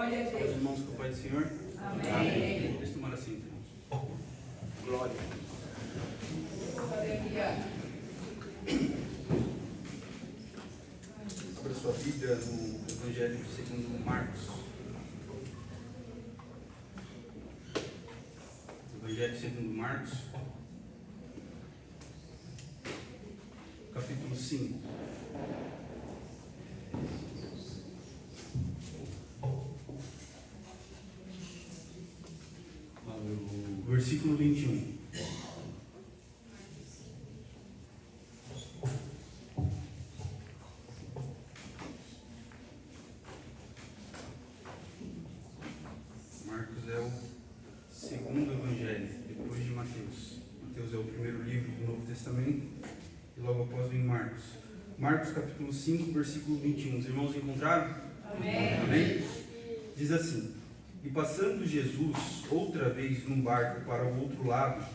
Glória a Deus. Os irmãos com o Pai do Senhor. Amém. Deixa eu tomar assim, irmãos. Glória. Aleluia. Abra sua Bíblia no Evangelho segundo Marcos. Evangelho segundo Marcos, capítulo 5. O versículo 21. Marcos é o segundo evangelho, depois de Mateus. Mateus é o primeiro livro do Novo Testamento e logo após vem Marcos. Marcos capítulo 5, versículo 21. Os irmãos encontraram? Amém. Amém? Diz assim: E passando Jesus outra vez num barco para o outro lado,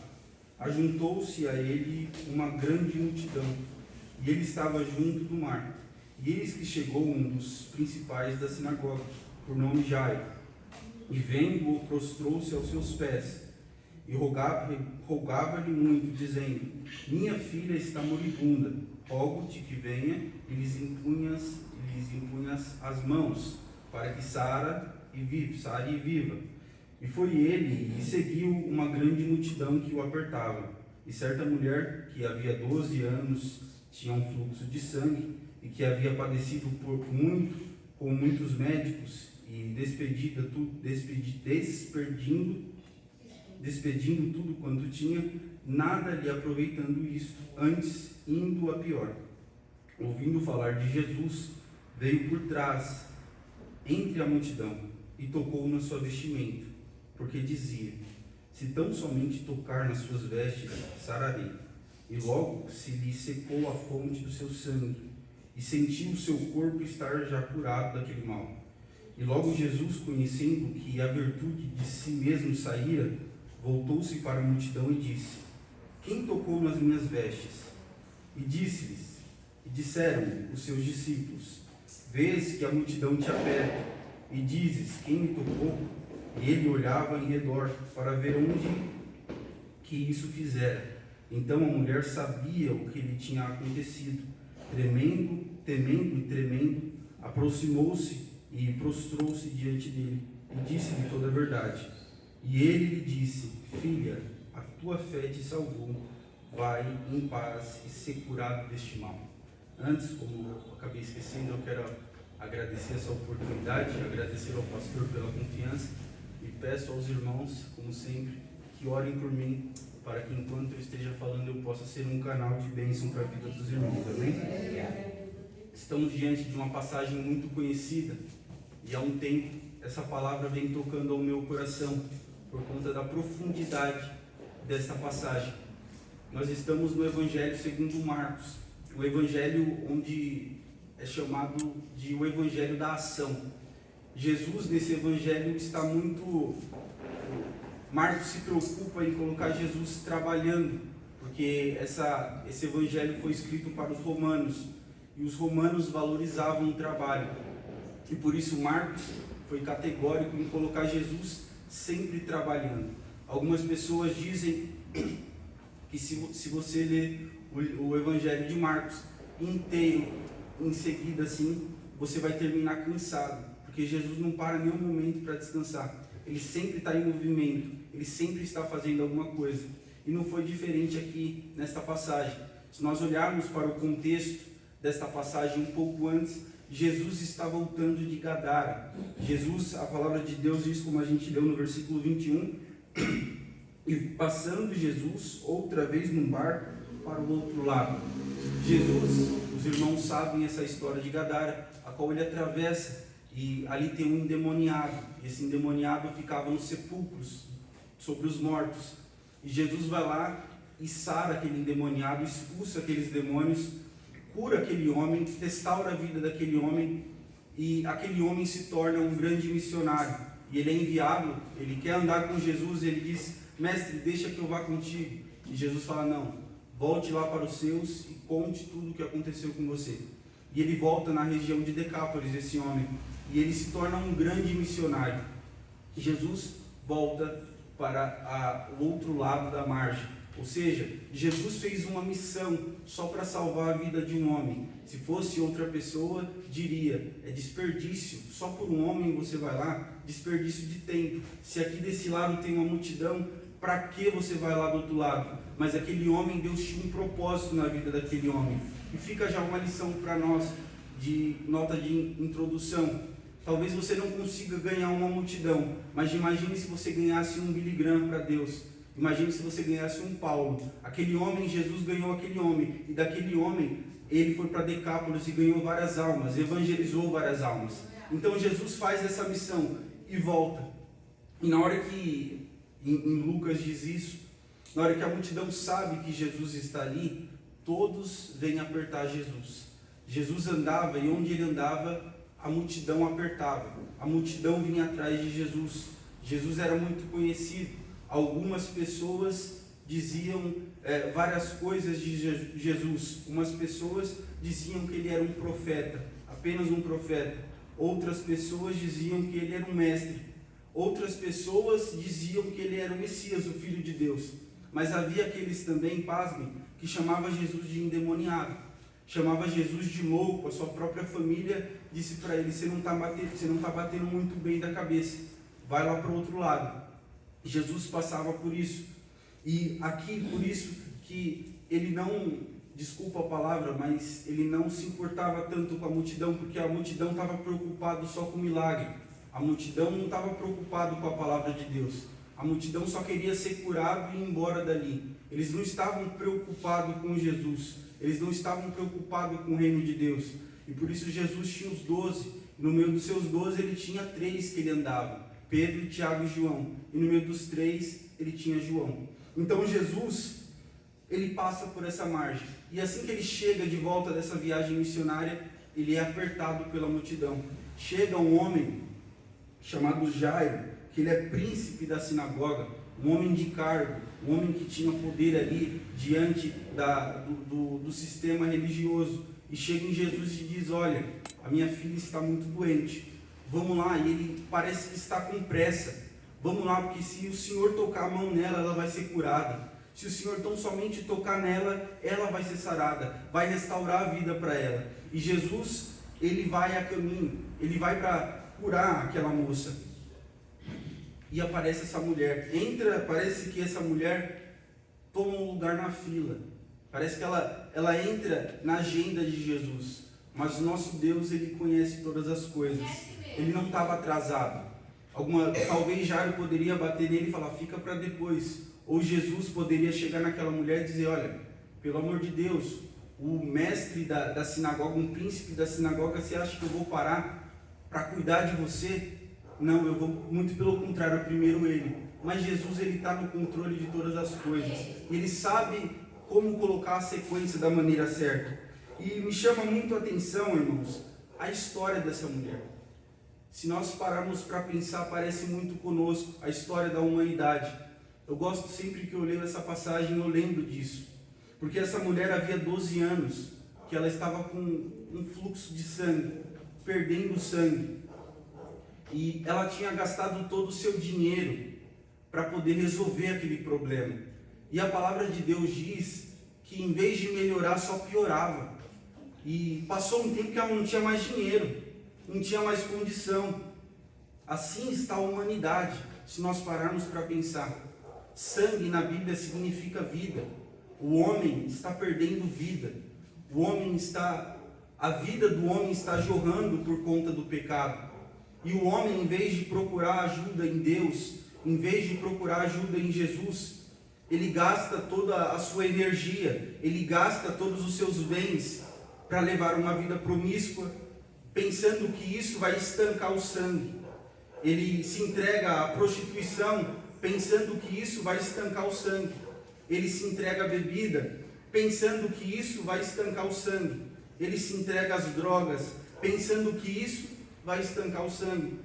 ajuntou-se a ele uma grande multidão, e ele estava junto do mar. E eis que chegou um dos principais da sinagoga, por nome Jairo, e vendo-o, prostrou-se aos seus pés, e rogava-lhe muito, dizendo: Minha filha está moribunda, rogo-te que venha e lhes impunhas as mãos, para que sare e viva. E foi ele, e seguiu uma grande multidão que o apertava. E certa mulher, que havia 12 anos tinha um fluxo de sangue, e que havia padecido com muitos médicos, e despedindo tudo quanto tinha, nada lhe aproveitando isto, antes indo a pior. Ouvindo falar de Jesus, veio por trás, entre a multidão, e tocou na sua vestimenta, porque dizia: Se tão somente tocar nas suas vestes, sararei. E logo se lhe secou a fonte do seu sangue, e sentiu o seu corpo estar já curado daquele mal. E logo Jesus, conhecendo que a virtude de si mesmo saíra, voltou-se para a multidão e disse: Quem tocou nas minhas vestes? E disseram-lhe os seus discípulos: Vês que a multidão te aperta, e dizes: Quem me tocou? E ele olhava em redor para ver onde que isso fizera. Então a mulher sabia o que lhe tinha acontecido. Temendo e tremendo, aproximou-se e prostrou-se diante dele, e disse-lhe toda a verdade. E ele lhe disse: Filha, a tua fé te salvou, vai em paz e ser curado deste mal. Antes, como eu acabei esquecendo, eu quero agradecer essa oportunidade, agradecer ao pastor pela confiança, e peço aos irmãos, como sempre, que orem por mim, para que enquanto eu esteja falando eu possa ser um canal de bênção para a vida dos irmãos, amém? Estamos diante de uma passagem muito conhecida, e há um tempo essa palavra vem tocando ao meu coração, por conta da profundidade desta passagem. Nós estamos no Evangelho segundo Marcos, o Evangelho onde é chamado de o Evangelho da ação. Jesus, nesse Evangelho, está muito... Marcos se preocupa em colocar Jesus trabalhando, porque esse Evangelho foi escrito para os romanos, e os romanos valorizavam o trabalho. E por isso Marcos foi categórico em colocar Jesus sempre trabalhando. Algumas pessoas dizem que se você ler o Evangelho de Marcos inteiro, em seguida assim, você vai terminar cansado, porque Jesus não para nenhum momento para descansar. Ele sempre está em movimento, ele sempre está fazendo alguma coisa. E não foi diferente aqui nesta passagem. Se nós olharmos para o contexto desta passagem um pouco antes, Jesus está voltando de Gadara. Jesus, a palavra de Deus diz, como a gente leu no versículo 21, e passando Jesus outra vez num barco para o outro lado. Jesus, os irmãos sabem essa história de Gadara, a qual ele atravessa, e ali tem um endemoniado. Esse endemoniado ficava nos sepulcros, sobre os mortos. E Jesus vai lá e sara aquele endemoniado, expulsa aqueles demônios, cura aquele homem, restaura a vida daquele homem, e aquele homem se torna um grande missionário. E ele é enviado, ele quer andar com Jesus, e ele diz: Mestre, deixa que eu vá contigo. E Jesus fala: não, volte lá para os seus e conte tudo o que aconteceu com você. E ele volta na região de Decápolis, esse homem, e ele se torna um grande missionário. Jesus volta para o outro lado da margem, ou seja, Jesus fez uma missão só para salvar a vida de um homem. Se fosse outra pessoa, diria, é desperdício, só por um homem você vai lá, desperdício de tempo. Se aqui desse lado tem uma multidão, para que você vai lá do outro lado? Mas aquele homem, Deus tinha um propósito na vida daquele homem. E fica já uma lição para nós, de nota de introdução. Talvez você não consiga ganhar uma multidão, mas imagine se você ganhasse um Billy Graham para Deus. Imagine se você ganhasse um Paulo. Aquele homem, Jesus ganhou aquele homem, e daquele homem ele foi para Decápolis e ganhou várias almas, evangelizou várias almas. Então Jesus faz essa missão e volta. E na hora que, em Lucas diz isso, na hora que a multidão sabe que Jesus está ali, todos vêm apertar Jesus. Jesus andava, e onde ele andava, a multidão apertava. A multidão vinha atrás de Jesus. Jesus era muito conhecido. Algumas pessoas diziam várias coisas de Jesus. Umas pessoas diziam que ele era um profeta, apenas um profeta. Outras pessoas diziam que ele era um mestre. Outras pessoas diziam que ele era o Messias, o Filho de Deus. Mas havia aqueles também, pasmem, que chamavam Jesus de endemoniado, chamava Jesus de louco. A sua própria família disse para ele: você não está batendo muito bem da cabeça, vai lá para o outro lado. Jesus passava por isso, e aqui por isso que ele não, desculpa a palavra, mas ele não se importava tanto com a multidão, porque a multidão estava preocupada só com o milagre, a multidão não estava preocupada com a palavra de Deus, a multidão só queria ser curado e ir embora dali. Eles não estavam preocupados com Jesus, eles não estavam preocupados com o reino de Deus, e por isso Jesus tinha os 12, no meio dos seus 12 ele tinha 3 que ele andava, Pedro, Tiago e João, e no meio dos 3 ele tinha João. Então Jesus, ele passa por essa margem, e assim que ele chega de volta dessa viagem missionária, ele é apertado pela multidão. Chega um homem chamado Jairo, que ele é príncipe da sinagoga, um homem de cargo, um homem que tinha poder ali diante do sistema religioso, e chega em Jesus e diz: olha, a minha filha está muito doente, vamos lá. E ele parece que está com pressa, vamos lá, porque se o Senhor tocar a mão nela, ela vai ser curada. Se o Senhor tão somente tocar nela, ela vai ser sarada, vai restaurar a vida para ela. E Jesus, ele vai a caminho, ele vai para curar aquela moça. E aparece essa mulher, parece que essa mulher toma um lugar na fila, parece que ela entra na agenda de Jesus. Mas o nosso Deus, ele conhece todas as coisas, ele não estava atrasado. Talvez Jairo poderia bater nele e falar: fica para depois. Ou Jesus poderia chegar naquela mulher e dizer: olha, pelo amor de Deus, o mestre da sinagoga, um príncipe da sinagoga, você acha que eu vou parar para cuidar de você? Não, eu vou, muito pelo contrário, primeiro ele. Mas Jesus, ele está no controle de todas as coisas, ele sabe como colocar a sequência da maneira certa. E me chama muito a atenção, irmãos, a história dessa mulher. Se nós pararmos para pensar, parece muito conosco a história da humanidade. Eu gosto, sempre que eu leio essa passagem, eu lembro disso, porque essa mulher havia 12 anos que ela estava com um fluxo de sangue, perdendo sangue, e ela tinha gastado todo o seu dinheiro para poder resolver aquele problema. E a palavra de Deus diz que em vez de melhorar, só piorava. E passou um tempo que ela não tinha mais dinheiro, não tinha mais condição. Assim está a humanidade, se nós pararmos para pensar. Sangue na Bíblia significa vida. O homem está perdendo vida. A vida do homem está jorrando por conta do pecado. E o homem, em vez de procurar ajuda em Deus, em vez de procurar ajuda em Jesus, ele gasta toda a sua energia, ele gasta todos os seus bens para levar uma vida promíscua, pensando que isso vai estancar o sangue. Ele se entrega à prostituição, pensando que isso vai estancar o sangue. Ele se entrega à bebida, pensando que isso vai estancar o sangue. Ele se entrega às drogas, pensando que isso vai estancar o sangue.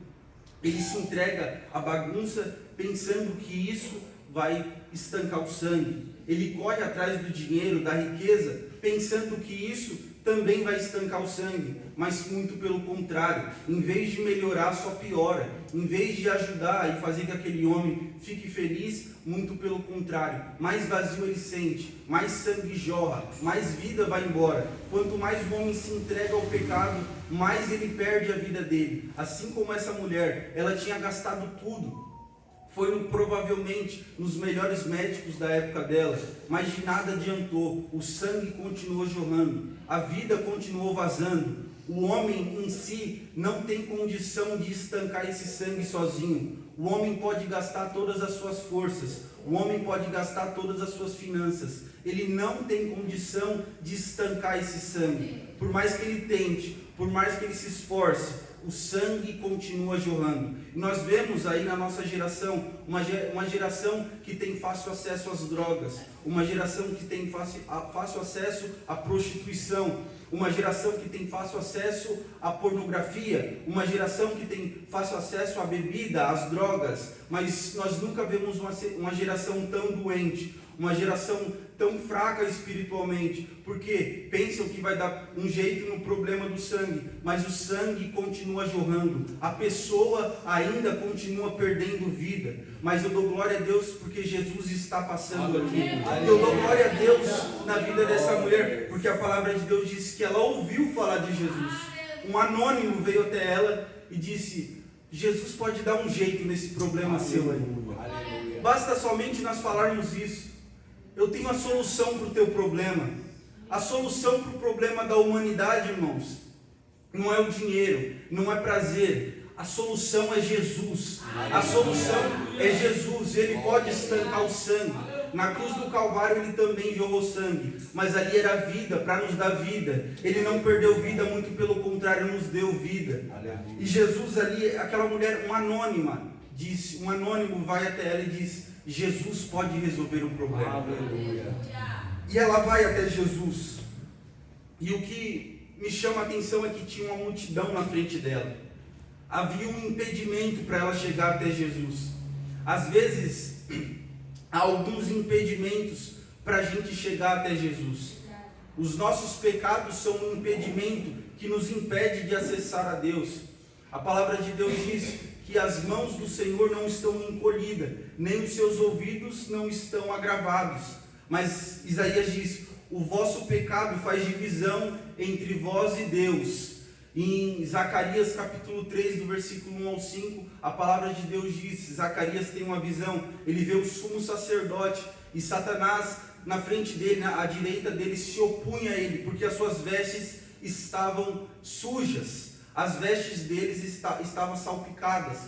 Ele se entrega à bagunça, pensando que isso vai estancar o sangue. Ele corre atrás do dinheiro, da riqueza, pensando que isso também vai estancar o sangue, mas muito pelo contrário, em vez de melhorar, só piora. Em vez de ajudar e fazer que aquele homem fique feliz, muito pelo contrário, mais vazio ele sente, mais sangue jorra, mais vida vai embora. Quanto mais o homem se entrega ao pecado, mais ele perde a vida dele. Assim como essa mulher, ela tinha gastado tudo. Foi provavelmente nos melhores médicos da época dela, mas de nada adiantou. O sangue continuou jorrando, a vida continuou vazando. O homem em si não tem condição de estancar esse sangue sozinho. O homem pode gastar todas as suas forças, o homem pode gastar todas as suas finanças. Ele não tem condição de estancar esse sangue. Por mais que ele tente, por mais que ele se esforce, o sangue continua jorrando. E nós vemos aí na nossa geração, uma geração que tem fácil acesso às drogas, uma geração que tem fácil acesso à prostituição, uma geração que tem fácil acesso à pornografia, uma geração que tem fácil acesso à bebida, às drogas, mas nós nunca vemos uma geração tão doente, uma geração tão fraca espiritualmente, porque pensam que vai dar um jeito no problema do sangue, mas o sangue continua jorrando, a pessoa ainda continua perdendo vida, mas eu dou glória a Deus porque Jesus está passando aqui. Eu dou glória a Deus na vida dessa mulher, porque a palavra de Deus diz que ela ouviu falar de Jesus. Um anônimo veio até ela e disse: Jesus pode dar um jeito nesse problema seu aí. Basta somente nós falarmos isso. Eu tenho a solução para o teu problema. A solução para o problema da humanidade, irmãos, não é o dinheiro, não é prazer. A solução é Jesus. A solução é Jesus. Ele pode estancar o sangue. Na cruz do Calvário ele também jorrou sangue, mas ali era vida, para nos dar vida. Ele não perdeu vida, muito pelo contrário, nos deu vida. E Jesus ali, aquela mulher, uma anônima, disse, um anônimo vai até ela e diz: Jesus pode resolver o problema. Aleluia. E ela vai até Jesus. E o que me chama a atenção é que tinha uma multidão na frente dela. Havia um impedimento para ela chegar até Jesus. Às vezes, há alguns impedimentos para a gente chegar até Jesus. Os nossos pecados são um impedimento que nos impede de acessar a Deus. A palavra de Deus diz que as mãos do Senhor não estão encolhidas, nem os seus ouvidos não estão agravados. Mas Isaías diz: o vosso pecado faz divisão entre vós e Deus. Em Zacarias capítulo 3, do versículo 1 ao 5, a palavra de Deus diz: Zacarias tem uma visão, ele vê o sumo sacerdote e Satanás na frente dele, à direita dele, se opunha a ele, porque as suas vestes estavam sujas, as vestes deles estavam salpicadas.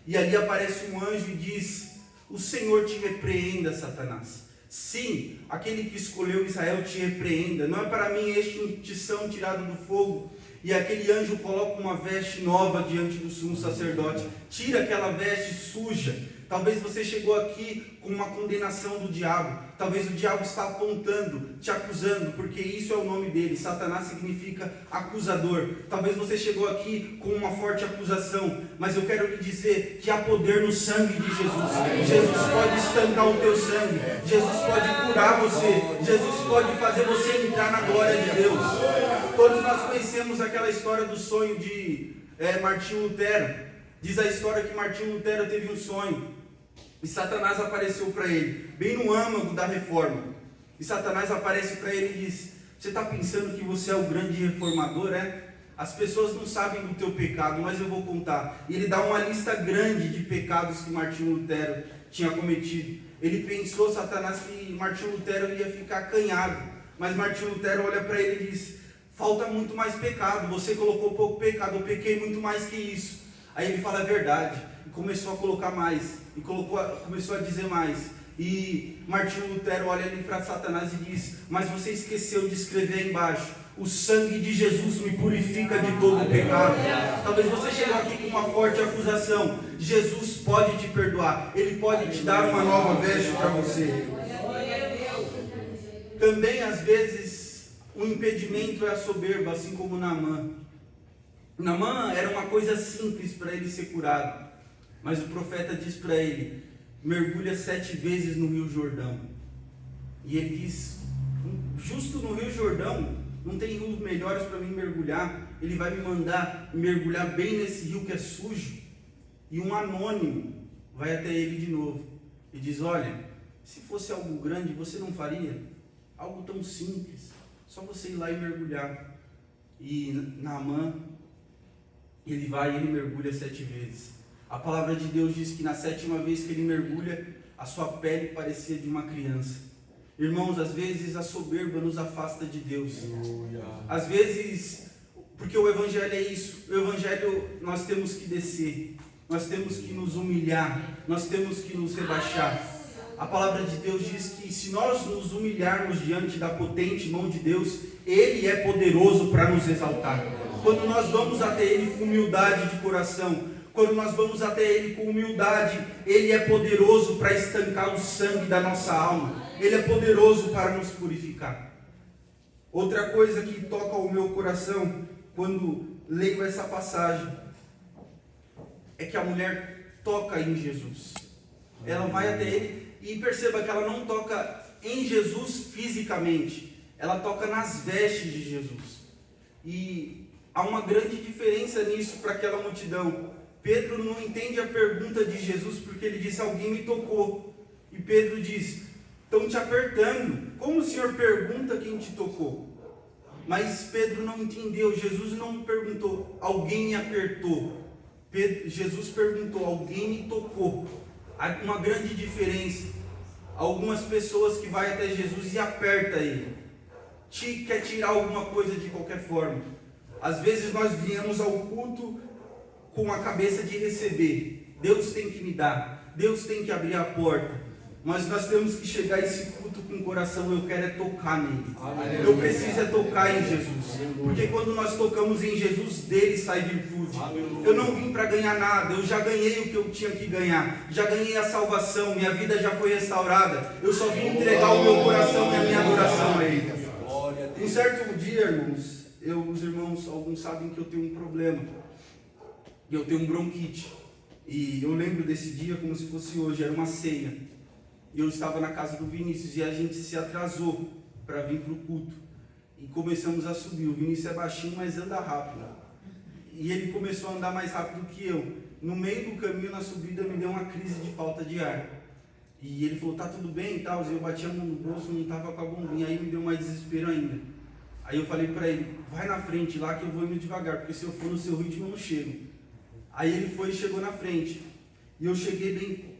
E ali aparece um anjo e diz: o Senhor te repreenda, Satanás. Sim, aquele que escolheu Israel te repreenda. Não é para mim este um tição tirado do fogo? E aquele anjo coloca uma veste nova diante do sumo sacerdote, tira aquela veste suja. Talvez você chegou aqui com uma condenação do diabo, talvez o diabo está apontando, te acusando, porque isso é o nome dele. Satanás significa acusador. Talvez você chegou aqui com uma forte acusação, mas eu quero lhe dizer que há poder no sangue de Jesus. Jesus pode estancar o teu sangue, Jesus pode curar você, Jesus pode fazer você entrar na glória de Deus. Todos nós conhecemos aquela história do sonho de Martinho Lutero. Diz a história que Martinho Lutero teve um sonho e Satanás apareceu para ele, bem no âmago da reforma. E Satanás aparece para ele e diz: você está pensando que você é o grande reformador, é? As pessoas não sabem do teu pecado, mas eu vou contar. E ele dá uma lista grande de pecados que Martinho Lutero tinha cometido. Ele pensou, Satanás, que Martinho Lutero ia ficar acanhado, mas Martinho Lutero olha para ele e diz: falta muito mais pecado, você colocou pouco pecado, eu pequei muito mais que isso. Aí ele fala a verdade, e começou a colocar mais, e começou a dizer mais. E Martinho Lutero olha ali para Satanás e diz: mas você esqueceu de escrever aí embaixo: o sangue de Jesus me purifica de todo o pecado. Talvez você chegou aqui com uma forte acusação. Jesus pode te perdoar, Ele pode te dar uma nova veste para você. Também às vezes o impedimento é a soberba, assim como Naamã. Naamã era uma coisa simples para ele ser curado, mas o profeta diz para ele: mergulha 7 vezes no Rio Jordão. E ele diz: justo no Rio Jordão, não tem rios melhores para mim mergulhar, ele vai me mandar mergulhar bem nesse rio que é sujo. E um anônimo vai até ele de novo e diz: olha, se fosse algo grande, você não faria? Algo tão simples, só você ir lá e mergulhar. E Naamã, ele vai e ele mergulha 7 vezes. A palavra de Deus diz que na 7ª vez que ele mergulha, a sua pele parecia de uma criança. Irmãos, às vezes a soberba nos afasta de Deus. Às vezes, porque o Evangelho é isso. O Evangelho, nós temos que descer, nós temos que nos humilhar, nós temos que nos rebaixar. A palavra de Deus diz que se nós nos humilharmos diante da potente mão de Deus, Ele é poderoso para nos exaltar. Quando nós vamos até Ele com humildade de coração, quando nós vamos até Ele com humildade, Ele é poderoso para estancar o sangue da nossa alma. Ele é poderoso para nos purificar. Outra coisa que toca o meu coração quando leio essa passagem é que a mulher toca em Jesus. Ela vai até Ele e perceba que ela não toca em Jesus fisicamente, ela toca nas vestes de Jesus. E há uma grande diferença nisso para aquela multidão. Pedro não entende a pergunta de Jesus porque ele disse: alguém me tocou. E Pedro diz: estão te apertando. Como o Senhor pergunta quem te tocou? Mas Pedro não entendeu. Jesus não perguntou: alguém me apertou. Jesus perguntou: alguém me tocou. Há uma grande diferença. Algumas pessoas que vai até Jesus e aperta ele, quer tirar alguma coisa de qualquer forma. Às vezes nós viemos ao culto com a cabeça de receber. Deus tem que me dar, Deus tem que abrir a porta. Mas nós temos que chegar a esse culto com o coração: eu quero é tocar nele. Aleluia. Eu preciso é tocar em Jesus. Porque quando nós tocamos em Jesus, dele sai virtude. Aleluia. Eu não vim para ganhar nada, eu já ganhei o que eu tinha que ganhar. Já ganhei a salvação, minha vida já foi restaurada. Eu só vim entregar o meu coração e a minha adoração a Ele. Um certo dia, irmãos, os irmãos, alguns sabem que eu tenho um problema. Eu tenho um bronquite. E eu lembro desse dia como se fosse hoje, era uma ceia. E eu estava na casa do Vinícius e a gente se atrasou para vir para o culto. E começamos a subir. O Vinícius é baixinho, mas anda rápido. E ele começou a andar mais rápido que eu. No meio do caminho, na subida, me deu uma crise de falta de ar. E ele falou: tá tudo bem e tal. Eu bati a mão no bolso, não estava com a bombinha. Aí me deu mais desespero ainda. Aí eu falei para ele: vai na frente lá que eu vou indo devagar, porque se eu for no seu ritmo eu não chego. Aí ele foi e chegou na frente. E eu cheguei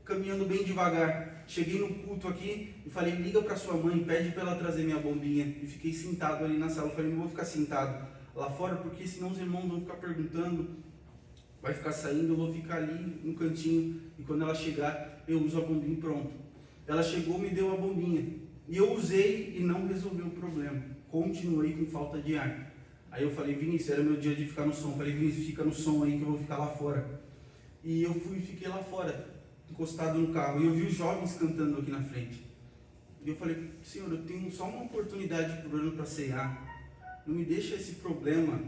caminhando bem devagar. Cheguei no culto aqui e falei: liga para sua mãe, pede para ela trazer minha bombinha. E fiquei sentado ali na sala. Eu falei: não vou ficar sentado lá fora, porque senão os irmãos vão ficar perguntando, vai ficar saindo, eu vou ficar ali no cantinho. E quando ela chegar, eu uso a bombinha e pronto. Ela chegou, me deu a bombinha. E eu usei e não resolveu o problema. Continuei com falta de ar. Aí eu falei: Vinícius, era meu dia de ficar no som. Eu falei: Vinícius, fica no som aí que eu vou ficar lá fora. E eu fui e fiquei lá fora, encostado no carro. E eu vi os jovens cantando aqui na frente. E eu falei: Senhor, eu tenho só uma oportunidade por ano para ceiar. Não me deixa esse problema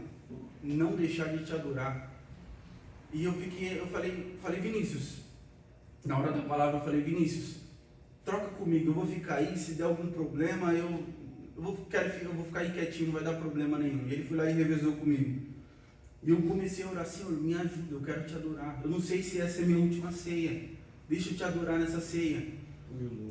não deixar de te adorar. E eu falei: Vinícius, na hora da palavra eu falei: Vinícius, troca comigo, eu vou ficar aí, se der algum problema, eu vou ficar aí quietinho, não vai dar problema nenhum. E ele foi lá e revezou comigo. E eu comecei a orar: Senhor, me ajuda, eu quero te adorar. Eu não sei se essa é a minha última ceia, deixa eu te adorar nessa ceia.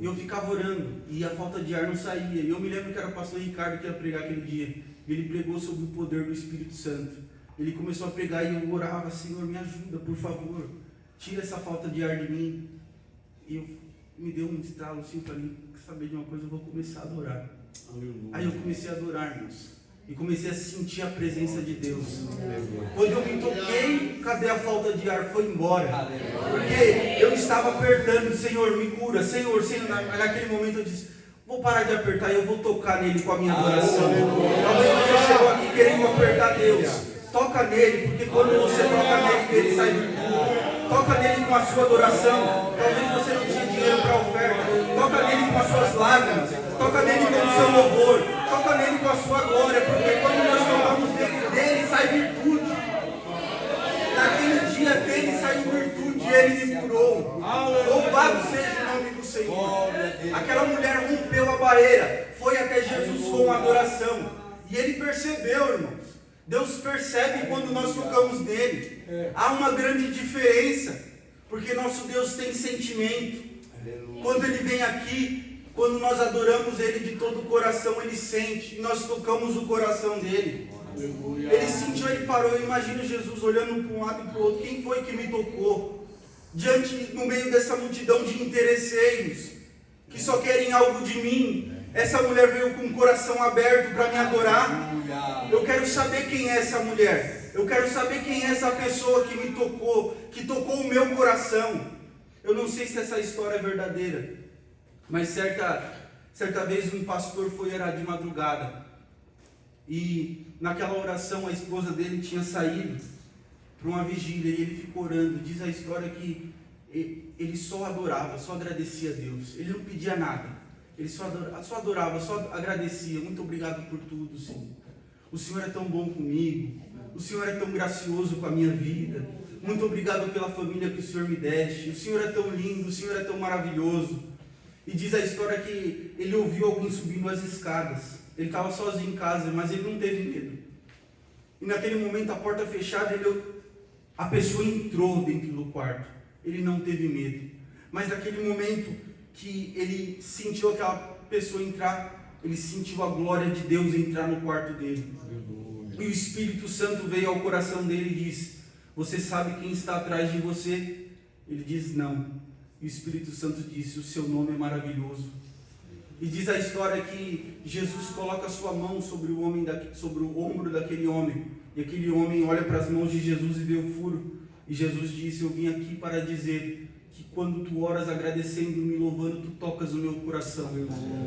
E eu ficava orando, e a falta de ar não saía. E eu me lembro que era o pastor Ricardo que ia pregar aquele dia. Ele pregou sobre o poder do Espírito Santo. Ele começou a pregar e eu orava: Senhor, me ajuda, por favor, tira essa falta de ar de mim. E me deu um estralo assim, falei: quer saber de uma coisa, eu vou começar a adorar. Aí eu comecei a adorar, irmãos, e comecei a sentir a presença de Deus. Quando eu me toquei, cadê a falta de ar? Foi embora. Porque eu estava apertando: Senhor, me cura, Senhor. Naquele momento eu disse: vou parar de apertar e eu vou tocar nele com a minha adoração. Talvez você chegou aqui querendo apertar Deus. Toca nele, porque quando você toca nele, dele sai virtude. Toca nele com a sua adoração. Talvez você não tinha dinheiro para oferta. Toca nele com as suas lágrimas. Toca nele com o seu louvor. Toca nele com a sua glória, porque quando nós tocamos dele sai virtude. Naquele dia dele saiu virtude e ele me curou. Louvado seja o nome do Senhor. Aquela mulher rompeu a barreira. foi até Jesus com adoração. E ele percebeu, irmãos. Deus percebe quando nós tocamos nele. Há uma grande diferença, porque nosso Deus tem sentimento. Quando ele vem aqui, quando nós adoramos ele de todo o coração, ele sente. E nós tocamos o coração dele. Ele sentiu, ele parou. Eu imagino Jesus olhando para um lado e para o outro. Quem foi que me tocou? No meio dessa multidão de interesseiros, que só querem algo de mim. Essa mulher veio com o coração aberto para me adorar. Eu quero saber quem é essa mulher. Eu quero saber quem é essa pessoa que me tocou, que tocou o meu coração. Eu não sei se essa história é verdadeira, mas certa vez um pastor foi orar de madrugada. E naquela oração a esposa dele tinha saído para uma vigília e ele ficou orando. Diz a história que ele só adorava, só agradecia a Deus. Ele não pedia nada. Ele só adorava, só agradecia. Muito obrigado por tudo, Senhor. O Senhor é tão bom comigo. O Senhor é tão gracioso com a minha vida. Muito obrigado pela família que o Senhor me deste. O Senhor é tão lindo, o Senhor é tão maravilhoso. E diz a história que ele ouviu alguém subindo as escadas. Ele estava sozinho em casa, mas ele não teve medo. E naquele momento, a porta fechada, a pessoa entrou dentro do quarto. Ele não teve medo. Mas naquele momento que ele sentiu aquela pessoa entrar, ele sentiu a glória de Deus entrar no quarto dele. E o Espírito Santo veio ao coração dele e disse: você sabe quem está atrás de você? Ele diz: não. E o Espírito Santo disse: o seu nome é maravilhoso. E diz a história que Jesus coloca a sua mão sobre o ombro daquele homem. E aquele homem olha para as mãos de Jesus e vê o furo. E Jesus disse: eu vim aqui para dizer que quando tu oras agradecendo, me louvando, tu tocas o meu coração.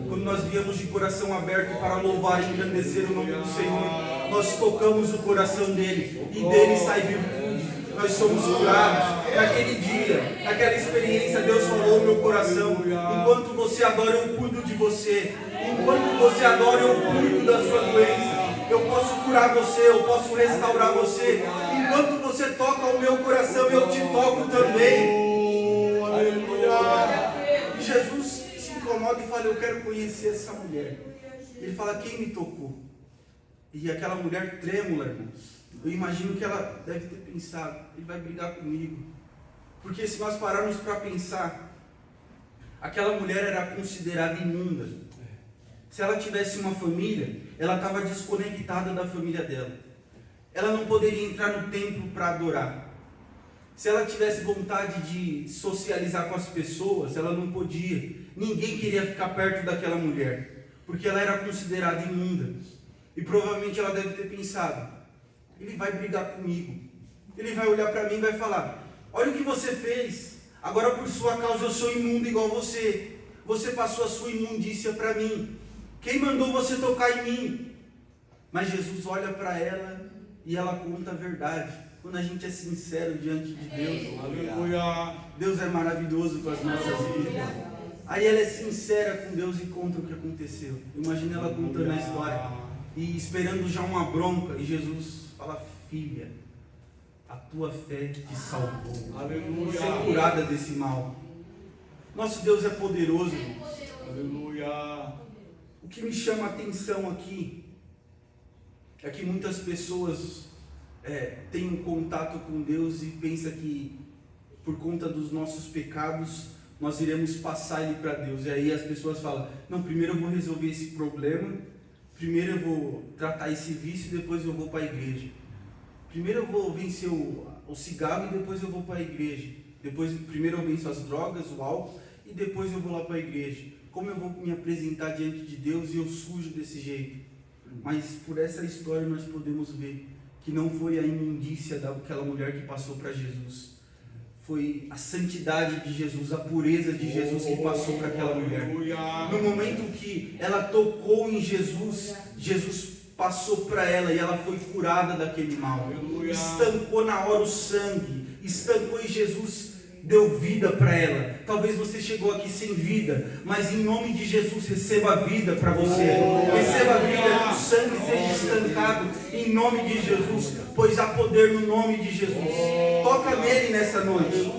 Quando nós viemos de coração aberto para louvar e engrandecer o nome do Senhor, nós tocamos o coração dele e dele sai virtude. Nós somos curados. Naquele dia, naquela experiência, Deus falou no meu coração: enquanto você adora, eu cuido de você. Enquanto você adora, eu cuido da sua doença. Eu posso curar você, eu posso restaurar você. Enquanto você toca o meu coração, eu te toco também. E Jesus se incomoda e fala: eu quero conhecer essa mulher. Ele fala: quem me tocou? E aquela mulher trêmula, irmãos, eu imagino que ela deve ter pensado: ele vai brigar comigo. Porque se nós pararmos para pensar, aquela mulher era considerada imunda. Se ela tivesse uma família, ela estava desconectada da família dela. Ela não poderia entrar no templo para adorar. Se ela tivesse vontade de socializar com as pessoas, ela não podia. Ninguém queria ficar perto daquela mulher, porque ela era considerada imunda. E provavelmente ela deve ter pensado: ele vai brigar comigo. Ele vai olhar para mim e vai falar: olha o que você fez. Agora por sua causa eu sou imundo igual você. Você passou a sua imundícia para mim. Quem mandou você tocar em mim? Mas Jesus olha para ela e ela conta a verdade. Quando a gente é sincero diante de Deus, aleluia, Deus é maravilhoso com as nossas vidas. Aí ela é sincera com Deus e conta o que aconteceu. Imagina ela contando a história e esperando já uma bronca. E Jesus fala: filha, a tua fé te salvou. Aleluia. Ser curada desse mal. Nosso Deus é poderoso, irmãos. Aleluia. O que me chama a atenção aqui é que muitas pessoas têm um contato com Deus e pensam que por conta dos nossos pecados nós iremos passar ele para Deus. E aí as pessoas falam: não, primeiro eu vou resolver esse problema, primeiro eu vou tratar esse vício, depois eu vou para a igreja. Primeiro eu vou vencer o cigarro e depois eu vou para a igreja. Primeiro eu venço as drogas, o álcool, e depois eu vou lá para a igreja. Como eu vou me apresentar diante de Deus e eu sujo desse jeito? Mas por essa história nós podemos ver que não foi a imundícia daquela mulher que passou para Jesus. Foi a santidade de Jesus, a pureza de Jesus que passou para aquela mulher. No momento que ela tocou em Jesus, Jesus passou para ela e ela foi curada daquele mal. Estancou na hora o sangue, estancou e Jesus deu vida para ela. Talvez você chegou aqui sem vida, mas em nome de Jesus receba a vida para você. Receba a vida, que o sangue seja estancado em nome de Jesus, pois há poder no nome de Jesus. Toca nele nessa noite,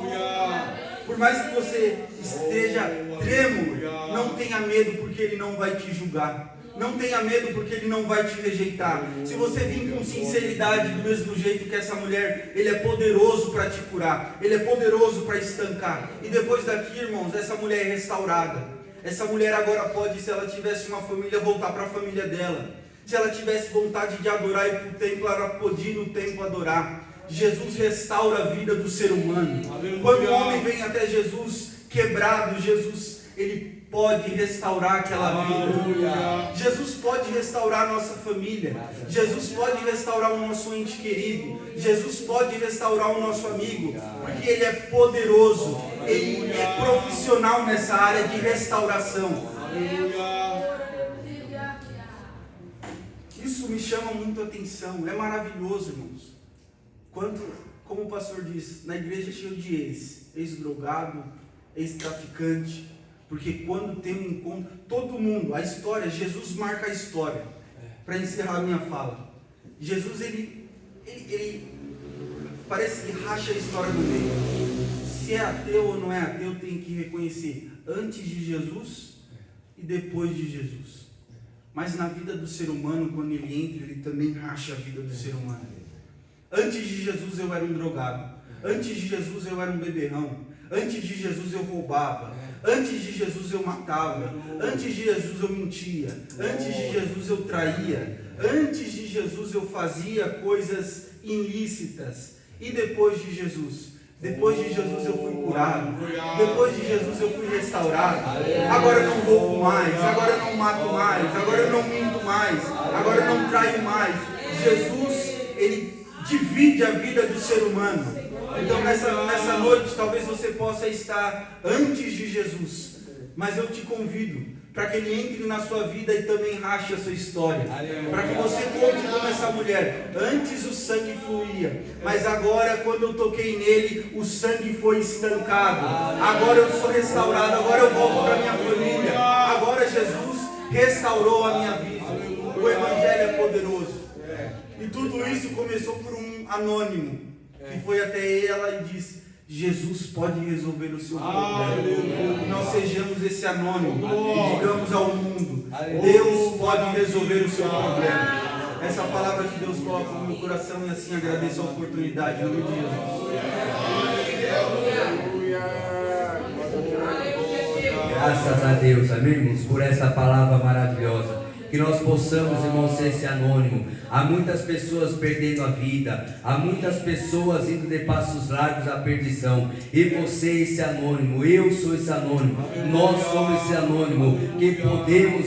Por mais que você esteja trêmulo, não tenha medo, porque Ele não vai te julgar. Não tenha medo, porque Ele não vai te rejeitar. Se você vir com sinceridade, do mesmo jeito que essa mulher, Ele é poderoso para te curar. Ele é poderoso para estancar. E depois daqui, irmãos, essa mulher é restaurada. Essa mulher agora pode, se ela tivesse uma família, voltar para a família dela. Se ela tivesse vontade de adorar e ir para o templo, ela podia ir no templo adorar. Jesus restaura a vida do ser humano. Aleluia. Quando o homem vem até Jesus quebrado, Jesus, Ele pode restaurar aquela vida. Aleluia. Jesus pode restaurar a nossa família. Jesus pode restaurar o nosso ente querido. Jesus pode restaurar o nosso amigo, porque Ele é poderoso. Ele é profissional nessa área de restauração. Aleluia. Isso me chama muito a atenção. É maravilhoso, irmãos. Como o pastor diz, na igreja é cheio de ex-drogado, ex-traficante, porque quando tem um encontro, todo mundo, a história, Jesus marca a história. Para encerrar a minha fala, Jesus, ele parece que racha a história no meio. Se é ateu ou não é ateu, tem que reconhecer antes de Jesus e depois de Jesus. Mas na vida do ser humano, quando ele entra, ele também racha a vida do ser humano. Antes de Jesus eu era um drogado. Antes de Jesus eu era um beberrão. Antes de Jesus eu roubava. Antes de Jesus eu matava. Antes de Jesus eu mentia. Antes de Jesus eu traía. Antes de Jesus eu fazia coisas ilícitas. E depois de Jesus? Depois de Jesus eu fui curado. Depois de Jesus eu fui restaurado. Agora eu não roubo mais. Agora eu não mato mais. Agora eu não minto mais. Agora eu não traio mais. Jesus, Ele divide a vida do ser humano. Então nessa noite talvez você possa estar antes de Jesus, mas eu te convido para que Ele entre na sua vida e também rache a sua história, para que você conte como essa mulher. Antes o sangue fluía, mas agora quando eu toquei nele, o sangue foi estancado. Agora eu sou restaurado, agora eu volto para minha família. Agora Jesus restaurou a minha vida. O Evangelho é poderoso. E tudo isso começou por um anônimo que foi até ela e disse: Jesus pode resolver o seu problema. Nós sejamos esse anônimo e digamos ao mundo: Deus pode resolver o seu problema. Essa palavra que Deus coloca no meu coração, e assim agradeço a oportunidade, em nome de Jesus. Graças a Deus, amém, irmãos, por essa palavra maravilhosa. Que nós possamos, irmãos, ser esse anônimo. Há muitas pessoas perdendo a vida, há muitas pessoas indo de passos largos à perdição, e você esse anônimo, eu sou esse anônimo, nós somos esse anônimo, que podemos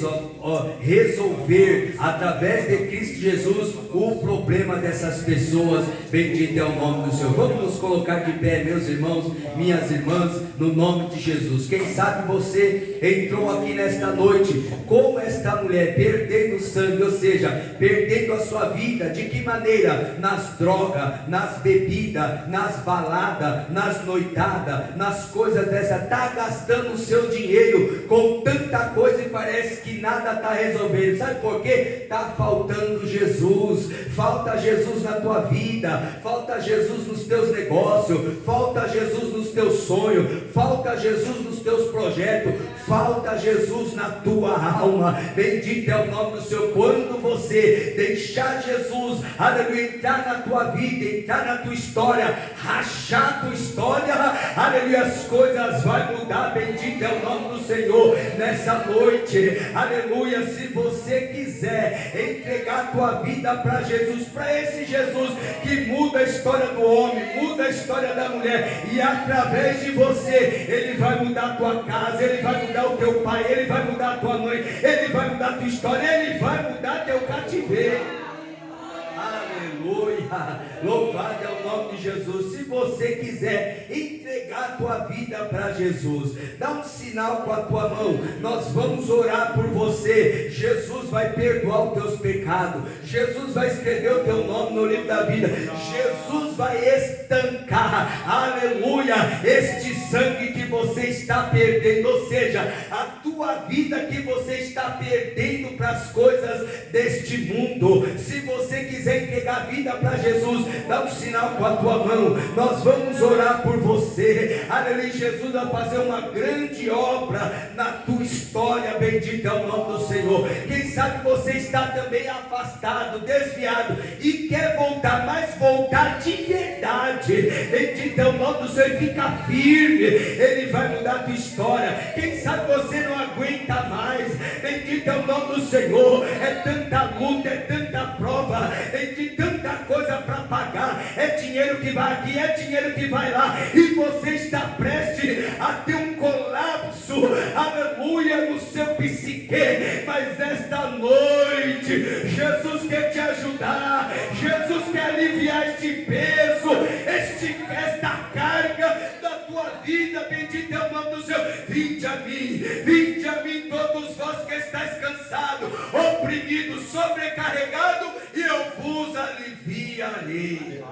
resolver através de Cristo Jesus o problema dessas pessoas. Bendito é o nome do Senhor. Vamos nos colocar de pé, meus irmãos, minhas irmãs, no nome de Jesus. Quem sabe você entrou aqui nesta noite como esta mulher, perdendo sangue, ou seja, perdendo a sua vida. De que maneira? Nas drogas, nas bebidas, nas baladas, nas noitadas, nas coisas dessa. Está gastando o seu dinheiro com tanta coisa e parece que nada está resolvendo. Sabe por quê? Está faltando Jesus. Falta Jesus na tua vida, falta Jesus nos teus negócios, falta Jesus nos teus sonhos, falta Jesus nos teus projetos, falta Jesus na tua alma. Bendito é o nome do Senhor. Quando você deixar Jesus, aleluia, entrar na tua vida, entrar na tua história, rachar a tua história, aleluia, as coisas vão mudar. Bendito é o nome do Senhor nessa noite, aleluia. Se você quiser entregar a tua vida para Jesus, para esse Jesus que muda a história do homem, muda a história da mulher, e através de você Ele vai mudar a tua casa, Ele vai mudar o teu pai, Ele vai mudar a tua mãe, Ele vai mudar a tua história, Ele vai mudar teu cativeiro. Aleluia, louvado é o nome de Jesus. Se você quiser entregar a tua vida para Jesus, dá um sinal com a tua mão, nós vamos orar por você. Jesus vai perdoar os teus pecados, Jesus vai escrever o teu nome no livro da vida, Jesus vai estancar, aleluia, este sangue que você está perdendo, ou seja, a tua vida que você está perdendo para as coisas deste mundo. Se você quiser entregar a vida para Jesus, dá um sinal com a tua mão, nós vamos orar por você. Aleluia, Jesus vai fazer uma grande obra na tua história, bendito é o nome do Senhor. Quem sabe você está também afastado, desviado e quer voltar, mas voltar de verdade, bendito é o nome do Senhor, e fica firme, Ele vai mudar a tua história. Quem sabe você não aguenta mais, bendito é o nome do Senhor, é tanta luta, é tanta prova, de tanta coisa para pagar, é dinheiro que vai aqui, é dinheiro que vai lá, e você está prestes a ter um colapso, aleluia, no seu psique. Mas esta noite Jesus quer te ajudar, Jesus quer aliviar este peso, esta carga da tua vida, bendito é o nome do Senhor. Vinde a mim todos vós que estáis cansados, oprimidos, sobrecarregados, e eu vos aliviarei.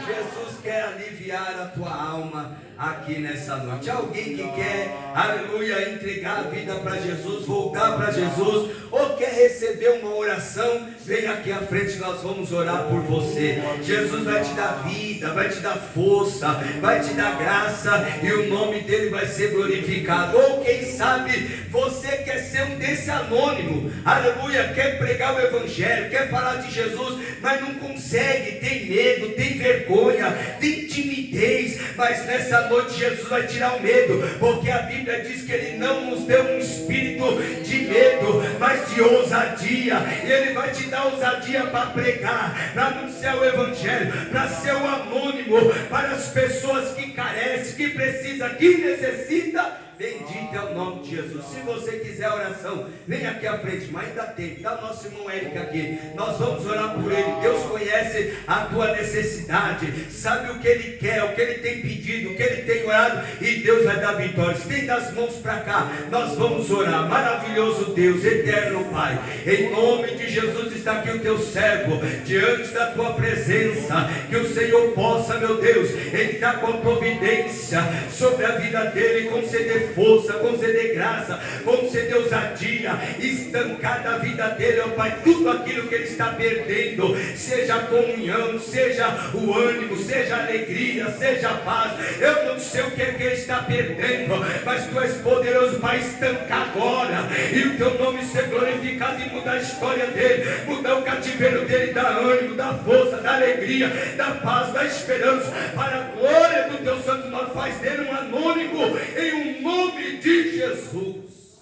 Jesus quer aliviar a tua alma aqui nessa noite. Alguém que quer, aleluia, entregar a vida para Jesus, voltar para Jesus, ou quer receber uma oração, vem aqui à frente, nós vamos orar por você. Jesus vai te dar vida, vai te dar força, vai te dar graça, e o nome dele vai ser glorificado. Ou quem sabe você quer ser um desse anônimo, aleluia, quer pregar o evangelho, quer falar de Jesus, mas não consegue, tem medo, tem vergonha, tem timidez. Mas nessa noite Jesus vai tirar o medo, porque a Bíblia diz que Ele não nos deu um espírito de medo, mas de ousadia. E Ele vai te dar ousadia para pregar, para anunciar o evangelho, para ser o anônimo para as pessoas que carecem, que precisam, que necessitam. Bendito é o nome de Jesus. Se você quiser oração, vem aqui à frente, mas ainda tem, está o nosso irmão Eric aqui, nós vamos orar por ele. Deus conhece a tua necessidade, sabe o que ele quer, o que ele tem pedido, o que ele tem orado, e Deus vai dar vitória. Estenda as mãos para cá, nós vamos orar. Maravilhoso Deus, eterno Pai, em nome de Jesus está aqui o teu servo, diante da tua presença, que o Senhor possa, meu Deus, entrar com providência sobre a vida dele, conceder força, conceder graça, conceder ousadia, estancar da vida dele, ó Pai, tudo aquilo que ele está perdendo, seja a comunhão, seja o ânimo, seja a alegria, seja a paz. Eu não sei o que é que ele está perdendo, mas tu és poderoso para estancar agora, e o teu nome ser glorificado, e mudar a história dele, mudar o cativeiro dele, dar ânimo, dar força, dar alegria, dar paz, dar esperança, para a glória do teu santo nome. Faz dele um anônimo, em um nome de Jesus.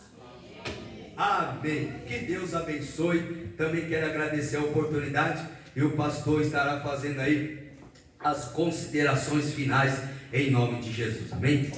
Amém. Que Deus abençoe. Também quero agradecer a oportunidade, e o pastor estará fazendo aí as considerações finais em nome de Jesus. Amém.